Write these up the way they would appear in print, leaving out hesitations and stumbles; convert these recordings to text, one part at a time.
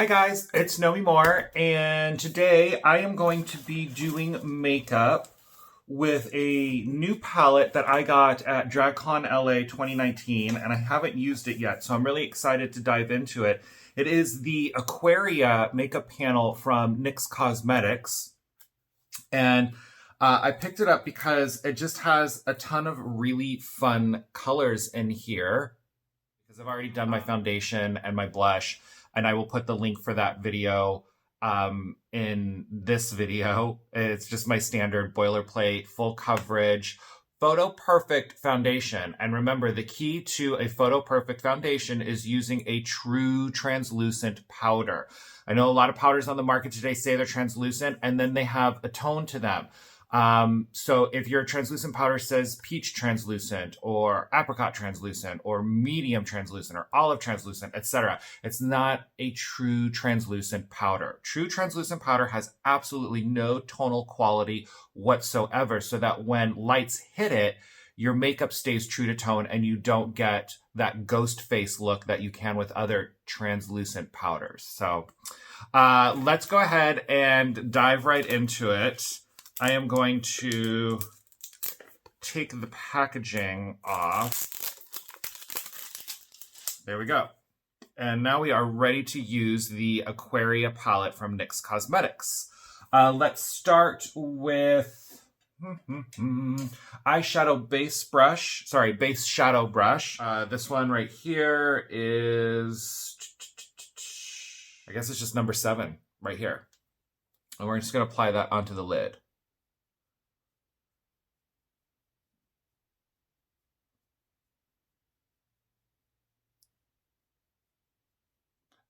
Hi guys, it's Nomi Moore, and today I am going to be doing makeup with a new palette that I got at DragCon LA 2019, and I haven't used it yet, so I'm really excited to dive into it. It is the Aquaria makeup panel from NYX Cosmetics, and I picked it up because it just has a ton of really fun colors in here, because I've already done my foundation and my blush, and I will put the link for that video in this video. It's just my standard boilerplate, full coverage, photo perfect foundation. And remember, the key to a photo perfect foundation is using a true translucent powder. I know a lot of powders on the market today say they're translucent and then they have a tone to them. So if your translucent powder says peach translucent or apricot translucent or medium translucent or olive translucent, etc., it's not a true translucent powder. True translucent powder has absolutely no tonal quality whatsoever, so that when lights hit it, your makeup stays true to tone and you don't get that ghost face look that you can with other translucent powders. So let's go ahead and dive right into it. I am going to take the packaging off. There we go. And now we are ready to use the Aquaria palette from NYX Cosmetics. Let's start with eyeshadow base brush. Sorry, base shadow brush. This one right here is, I guess it's just number 7 right here. And we're just going to apply that onto the lid.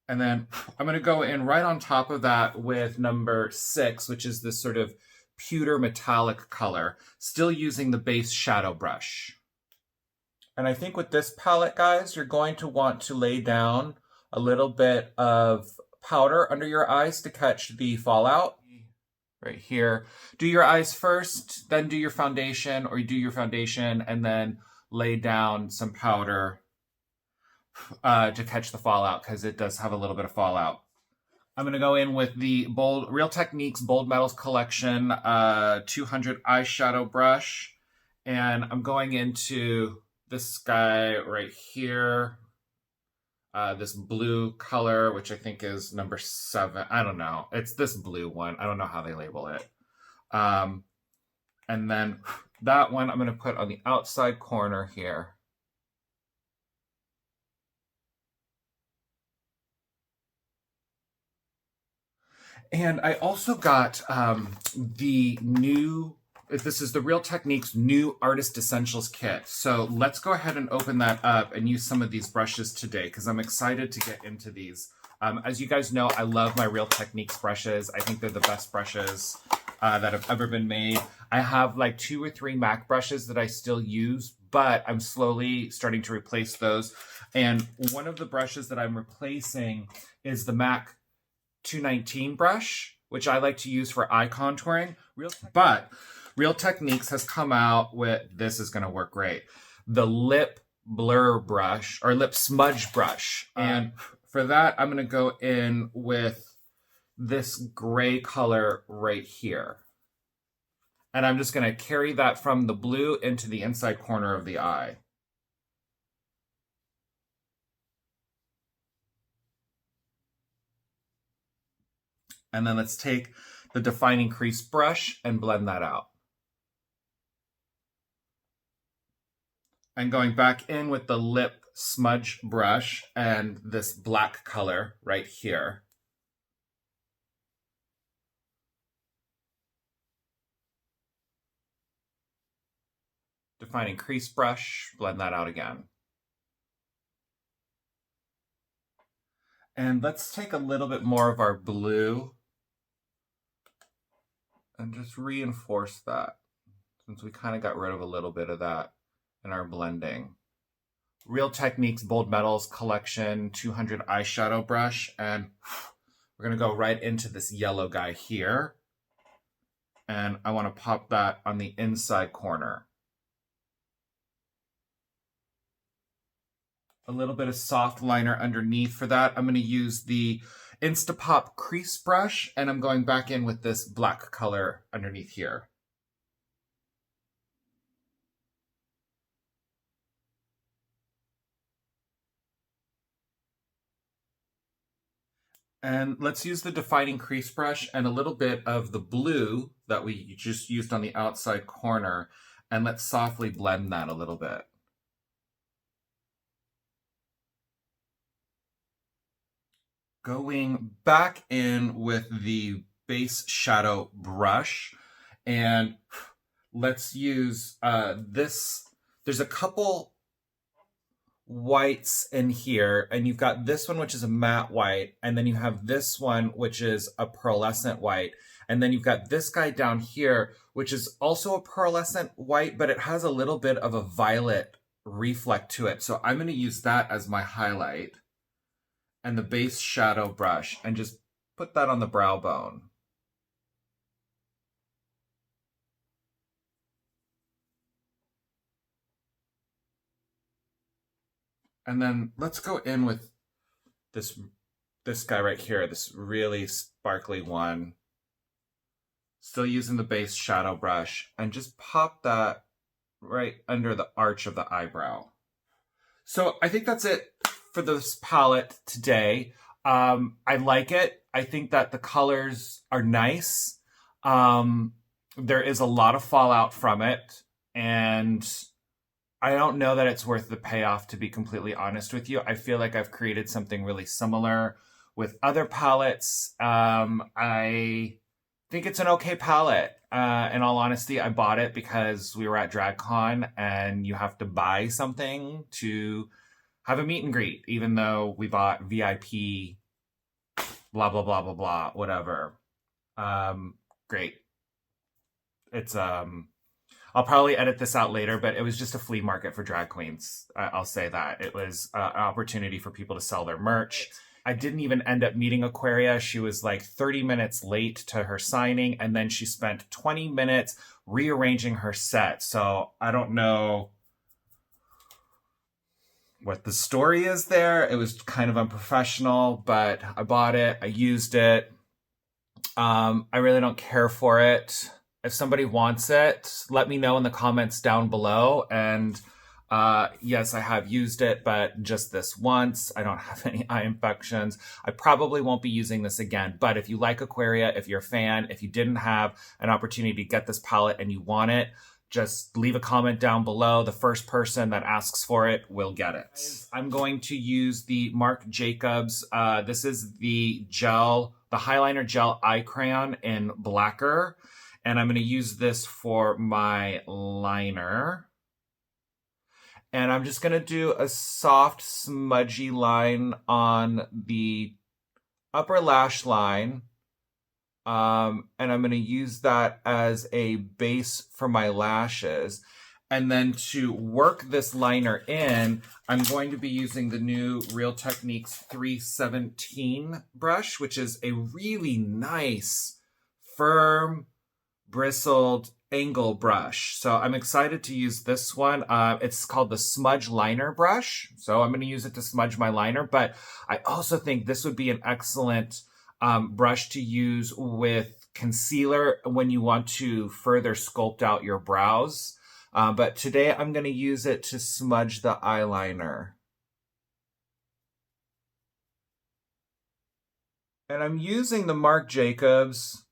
And then I'm going to go in right on top of that with number 6, which is this sort of pewter metallic color, still using the base shadow brush. And I think with this palette, guys, you're going to want to lay down a little bit of powder under your eyes to catch the fallout. Right here. Do your eyes first, then do your foundation, or you do your foundation and then lay down some powder to catch the fallout, because it does have a little bit of fallout. I'm going to go in with the Real Techniques Bold Metals Collection 200 eyeshadow brush, and I'm going into this guy right here, this blue color, which I think is number 7. I don't know. It's this blue one. I don't know how they label it. And then that one I'm going to put on the outside corner here. And I also got this is the Real Techniques new Artist Essentials kit. So let's go ahead and open that up and use some of these brushes today, because I'm excited to get into these. As you guys know, I love my Real Techniques brushes. I think they're the best brushes that have ever been made. I have like 2 or 3 MAC brushes that I still use, but I'm slowly starting to replace those. And one of the brushes that I'm replacing is the MAC 219 brush, which I like to use for eye contouring. But Real Techniques has come out with, this is going to work great, the lip blur brush, or lip smudge brush. And for that, I'm going to go in with this gray color right here. And I'm just going to carry that from the blue into the inside corner of the eye. And then let's take the defining crease brush and blend that out. And going back in with the lip smudge brush and this black color right here. Defining crease brush, blend that out again. And let's take a little bit more of our blue and just reinforce that, since we kind of got rid of a little bit of that in our blending. Real Techniques Bold Metals Collection 200 eyeshadow brush, and we're going to go right into this yellow guy here. And I want to pop that on the inside corner. A little bit of soft liner underneath for that. I'm going to use the Instapop crease brush, and I'm going back in with this black color underneath here. And let's use the defining crease brush and a little bit of the blue that we just used on the outside corner, and let's softly blend that a little bit. Going back in with the base shadow brush, and let's use this. There's a couple whites in here, and you've got this one which is a matte white, and then you have this one which is a pearlescent white, and then you've got this guy down here which is also a pearlescent white, but it has a little bit of a violet reflect to it. So I'm going to use that as my highlight and the base shadow brush and just put that on the brow bone. And then let's go in with this guy right here, this really sparkly one. Still using the base shadow brush, and just pop that right under the arch of the eyebrow. So I think that's it for this palette today. I like it. I think that the colors are nice. There is a lot of fallout from it, and I don't know that it's worth the payoff, to be completely honest with you. I feel like I've created something really similar with other palettes. I think it's an okay palette. In all honesty, I bought it because we were at DragCon and you have to buy something to have a meet and greet, even though we bought VIP, blah, blah, blah, blah, blah, whatever. Great. It's, I'll probably edit this out later, but it was just a flea market for drag queens. I'll say that. It was an opportunity for people to sell their merch. I didn't even end up meeting Aquaria. She was like 30 minutes late to her signing, and then she spent 20 minutes rearranging her set. So I don't know what the story is there. It was kind of unprofessional, but I bought it. I used it. I really don't care for it. If somebody wants it, let me know in the comments down below. And yes, I have used it, but just this once. I don't have any eye infections. I probably won't be using this again. But if you like Aquaria, if you're a fan, if you didn't have an opportunity to get this palette and you want it, just leave a comment down below. The first person that asks for it will get it. I'm going to use the Marc Jacobs. This is the gel, the Highliner gel eye crayon in Blacker. And I'm going to use this for my liner. And I'm just going to do a soft, smudgy line on the upper lash line. And I'm going to use that as a base for my lashes. And then to work this liner in, I'm going to be using the new Real Techniques 317 brush, which is a really nice, firm, bristled angle brush. So I'm excited to use this one. It's called the Smudge Liner brush. So I'm going to use it to smudge my liner. But I also think this would be an excellent brush to use with concealer when you want to further sculpt out your brows. But today I'm going to use it to smudge the eyeliner. And I'm using the Marc Jacobs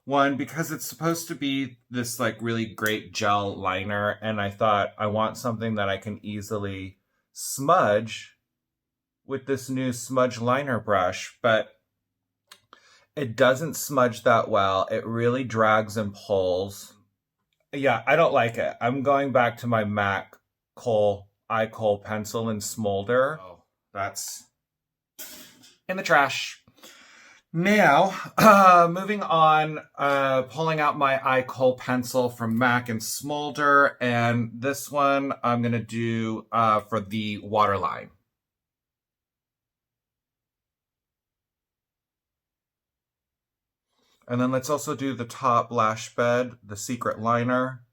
one because it's supposed to be this like really great gel liner, and I thought I want something that I can easily smudge with this new smudge liner brush, but it doesn't smudge that well. It really drags and pulls. Yeah, I don't like it. I'm going back to my MAC Kohl Eye Kohl pencil in Smolder. Oh, that's in the trash. Now, moving on, pulling out my Eye Kohl pencil from MAC and Smolder, and this one I'm going to do for the waterline. And then let's also do the top lash bed, the secret liner.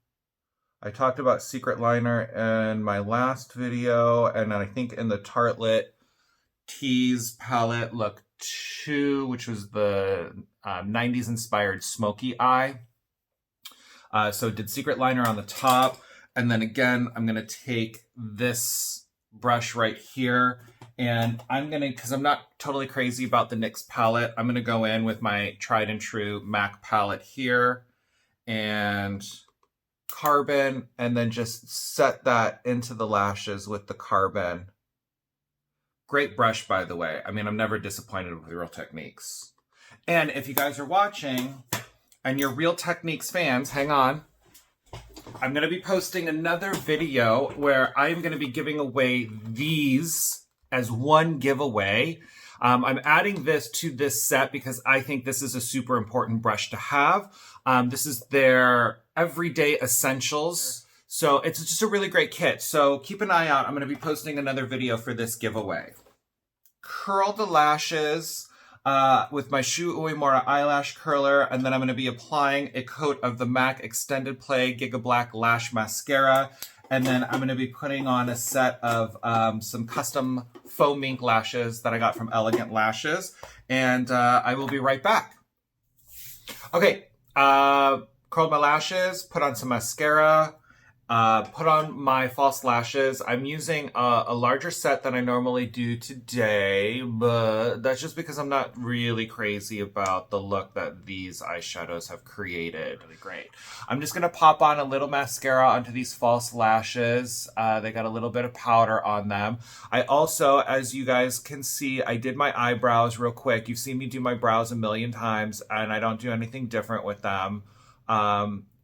I talked about secret liner in my last video, and I think in the Tartelette Tease palette look 2, which was the 90s inspired smoky eye. So did secret liner on the top. And then again, I'm going to take this brush right here. And I'm going to, because I'm not totally crazy about the NYX palette, I'm going to go in with my tried and true MAC palette here. And carbon, and then just set that into the lashes with the carbon. Great brush, by the way. I mean, I'm never disappointed with Real Techniques. And if you guys are watching and you're Real Techniques fans, hang on. I'm going to be posting another video where I'm going to be giving away these as one giveaway. I'm adding this to this set because I think this is a super important brush to have. This is their everyday essentials. So it's just a really great kit. So keep an eye out. I'm going to be posting another video for this giveaway. Curl the lashes with my Shu Uemura eyelash curler. And then I'm going to be applying a coat of the MAC Extended Play Gigablack Lash Mascara. And then I'm going to be putting on a set of some custom faux mink lashes that I got from Elegant Lashes. And I will be right back. Okay, curled my lashes, put on some mascara, put on my false lashes. I'm using a larger set than I normally do today, but that's just because I'm not really crazy about the look that these eyeshadows have created. Really great. I'm just going to pop on a little mascara onto these false lashes. They got a little bit of powder on them. I also, as you guys can see, I did my eyebrows real quick. You've seen me do my brows a million times, and I don't do anything different with them.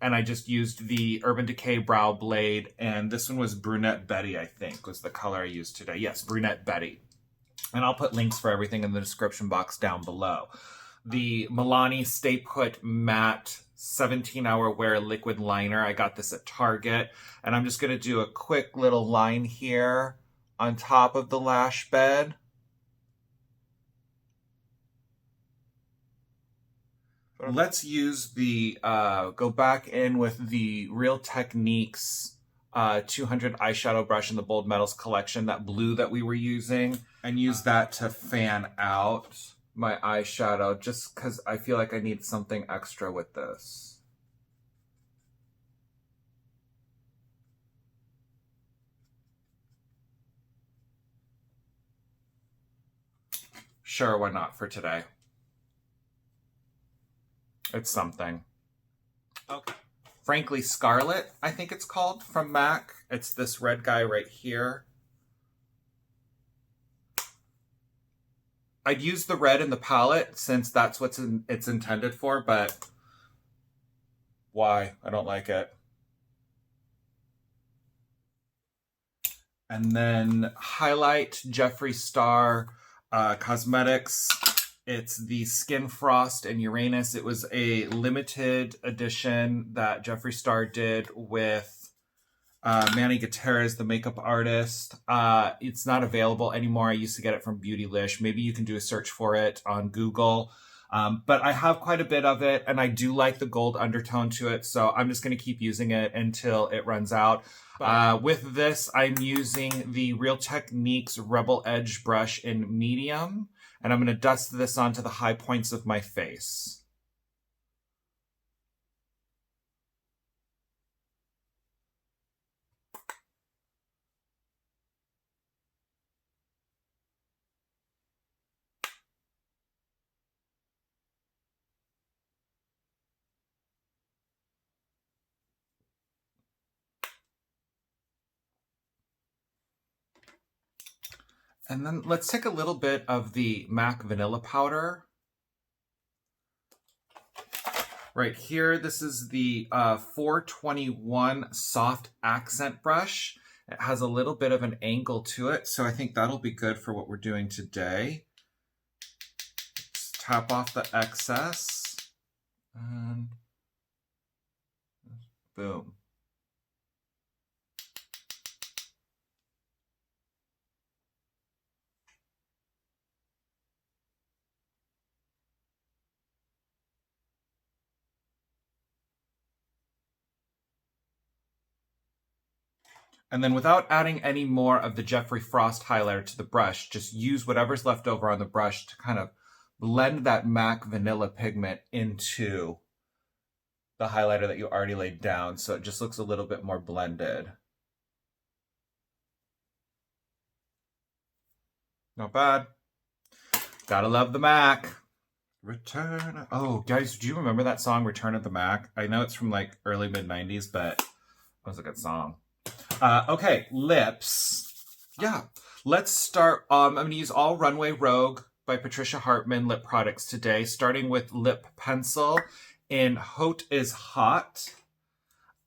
And I just used the Urban Decay Brow Blade, and this one was Brunette Betty, I think, was the color I used today. Yes, Brunette Betty. And I'll put links for everything in the description box down below. The Milani Stay Put Matte 17-Hour Wear Liquid Liner. I got this at Target. And I'm just going to do a quick little line here on top of the lash bed. Let's use the, go back in with the Real Techniques 200 eyeshadow brush in the Bold Metals collection, that blue that we were using, and use that to fan out my eyeshadow, just because I feel like I need something extra with this. Sure, why not for today? It's something. Okay. Frankly, Scarlet, I think it's called, from MAC. It's this red guy right here. I'd use the red in the palette since that's what it's intended for, but why? I don't like it. And then highlight Jeffree Star Cosmetics. It's the Skin Frost and Uranus. It was a limited edition that Jeffree Star did with Manny Gutierrez, the makeup artist. It's not available anymore. I used to get it from Beautylish. Maybe you can do a search for it on Google. But I have quite a bit of it, and I do like the gold undertone to it, so I'm just going to keep using it until it runs out. With this, I'm using the Real Techniques Rebel Edge brush in medium. And I'm going to dust this onto the high points of my face. And then let's take a little bit of the MAC Vanilla Powder. Right here, this is the 421 Soft Accent Brush. It has a little bit of an angle to it, so I think that'll be good for what we're doing today. Let's tap off the excess, and boom. And then without adding any more of the Jeffree Frost highlighter to the brush, just use whatever's left over on the brush to kind of blend that MAC Vanilla Pigment into the highlighter that you already laid down, so it just looks a little bit more blended. Not bad. Gotta love the MAC. Return. Oh, guys, do you remember that song, Return of the MAC? I know it's from like early mid-90s, but it was a good song. Okay, lips. Yeah, let's start. I'm going to use all Runway Rogue by Patricia Hartman lip products today, starting with lip pencil in Haute is Hot.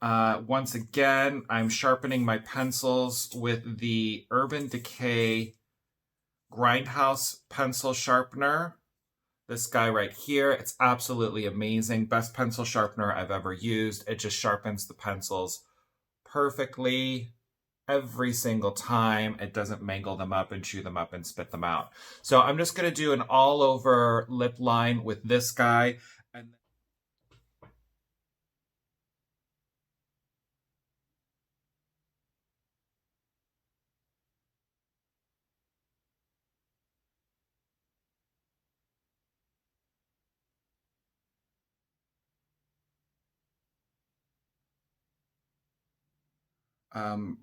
Once again, I'm sharpening my pencils with the Urban Decay Grindhouse pencil sharpener. This guy right here, it's absolutely amazing. Best pencil sharpener I've ever used. It just sharpens the pencils perfectly every single time. It doesn't mangle them up and chew them up and spit them out. So I'm just going to do an all over lip line with this guy.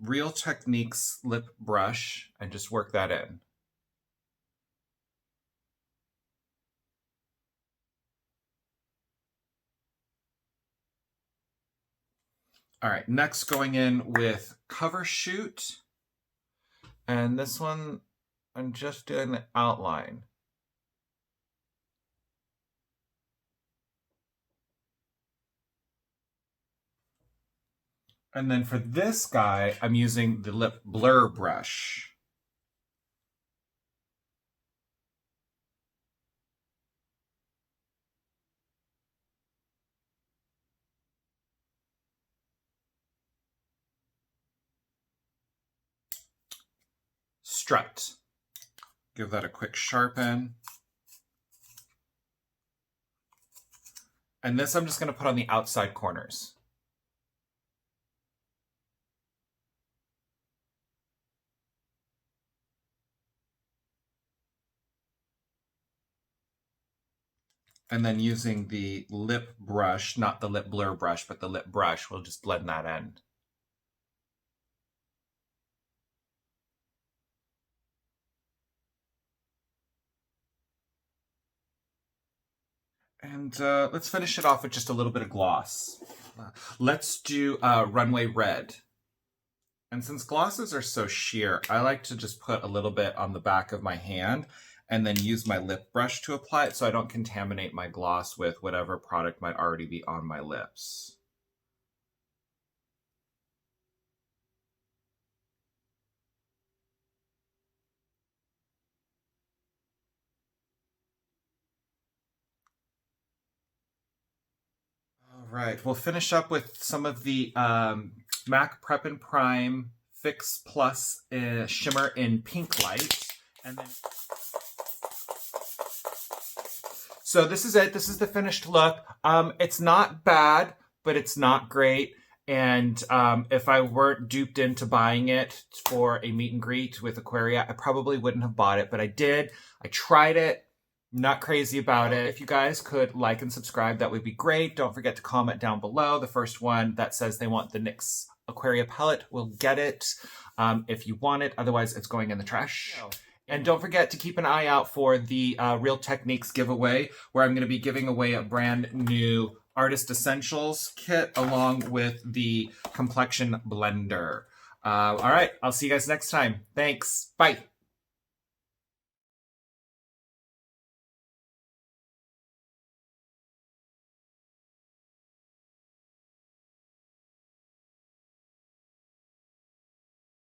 Real Techniques lip brush and just work that in. All right, next going in with Cover Shoot. And this one, I'm just doing the outline. And then for this guy, I'm using the lip blur brush. Strut. Give that a quick sharpen. And this I'm just going to put on the outside corners. And then using the lip brush, not the lip blur brush, but the lip brush, we'll just blend that in. And let's finish it off with just a little bit of gloss. Let's do Runway Red. And since glosses are so sheer, I like to just put a little bit on the back of my hand and then use my lip brush to apply it so I don't contaminate my gloss with whatever product might already be on my lips. All right, we'll finish up with some of the MAC Prep and Prime Fix Plus Shimmer in Pinklite. And then... So this is it. This is the finished look. It's not bad, but it's not great. And if I weren't duped into buying it for a meet and greet with Aquaria, I probably wouldn't have bought it, but I did. I tried it. Not crazy about it. If you guys could like and subscribe, that would be great. Don't forget to comment down below. The first one that says they want the NYX Aquaria palette will get it if you want it. Otherwise, it's going in the trash. And don't forget to keep an eye out for the Real Techniques giveaway, where I'm going to be giving away a brand new Artist Essentials kit along with the complexion blender. All right, I'll see you guys next time. Thanks. Bye.